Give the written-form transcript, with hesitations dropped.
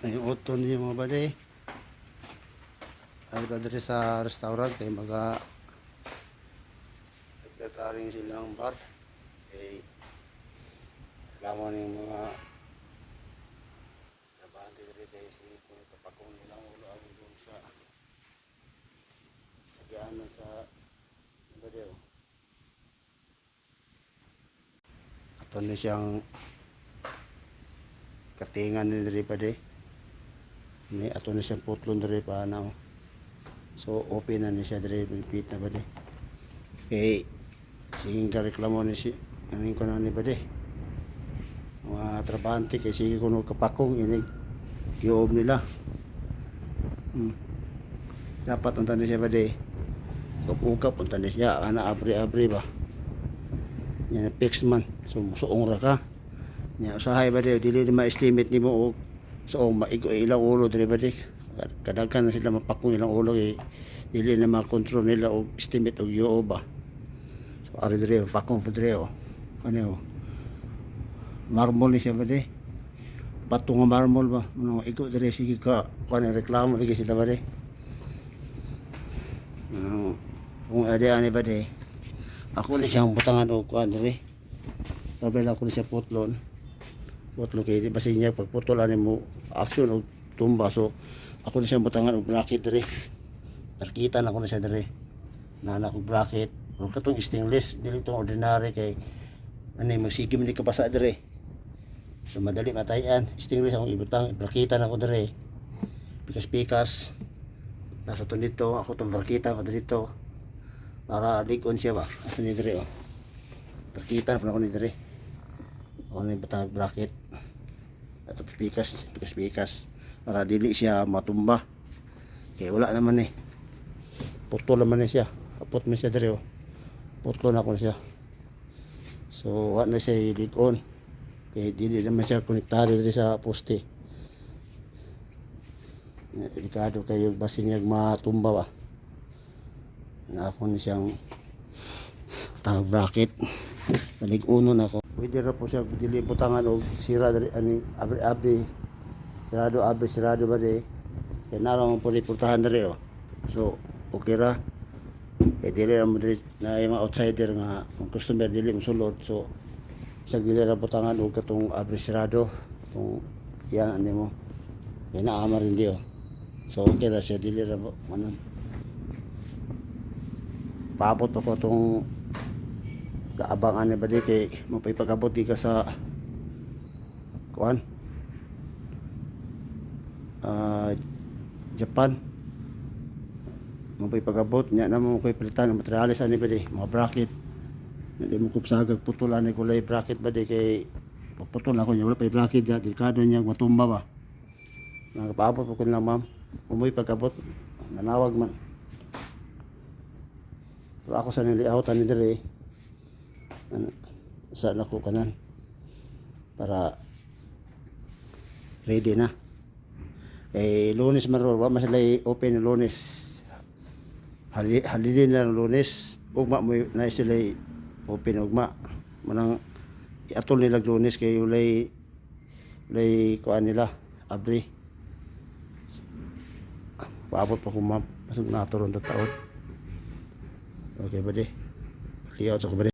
Ay uton niyo mga bade. Ay diri sa restaurant kay maga nagtataring silang bar. Eh lamon ning mga trabahante diri kay si kung kapakong nilang ulo ang doon sa nagyanan sa bade. Aton ni siyang katingan ni diri pa de. Ni ato na siyang putlon diri pa na. So open na ni siya diri pit na ba de. Kay sige ka reklamo ni si aning ko na ni ba de. Mga trabahante kay sige kuno kapakong inig giob nila. Dapat unta ni siya ba de. Ukap unta ni siya ana abri-abri ba. Nya fix man. So suong ra ka. Nya usahay ba de dili ma-estimate nimo og so ilang ulo diri ba dik kadaghan na sila mapakong ilang ulo kay dili na makontrol nila og estimate og yoo ba. So ari diri pakong diri ano marmol ni siya ba di bato nga marmol ba no igo diri sige ka kuan reklamo lagi sila ba di kung ada ani ba di ako ni siyang butangan og kuan diri sabi lang ko ni siya putlon kay di basin niya pagputol ani mo action og tumba. So ako na siya butangan og bracket diri. Nakita na ko na siya diri. Nana ko bracket. Ug katong stainless dili tong ordinary kay ani magsigim ni kapasa diri. So madali matayan. Stainless akong ibutang brakita na ko diri. Pikas-pikas. Nasa to dito ako tong brakita ko dito. Para ligon siya ba. Asa ni diri Brakita na ko ni diri. Ako na butang bracket. At pikas para dili siya matumba kay wala naman putol naman siya kapot man siya diri putol na ko siya so wala na siya ligon kay dili naman siya konektado diri sa poste delikado kayo basin niya matumba ba na ako na siyang tang bracket balig-uno na ako pwede ra po siya dili butangan og sira diri ani abri sirado ba di kaya nalang po reportahan diri so okay ra kaya dili ra mo diri na yung outsider nga ang customer dili mosulod so sa dili ra butangan og katong abri sirado katong yan ani mo kaya naama rin di so okay ra siya dili ra manon paabot ako tong kaabangan ni ba di kay mapipagabot di ka sa kuan Japan mapipagabot nya na mo koy pilitan ng materialis ani ba di mga bracket hindi mo kupsagag putulan ni kulay bracket ba di kay pagputol ako niya wala pa bracket ya delikado niya matumba ba nagapaabot ko lang ma'am umuy pagabot nanawag man pero ako sa niliawt ani diri sa nako kanan para ready na kay Lunes man ro wa masalay open Lunes halilin na Lunes ugma mo na sila open ugma manang iatol nila Lunes kay ulay kuan nila abri paabot pa ko ma'am pasig naturon ta taon okay ba di liyaw sa ko ba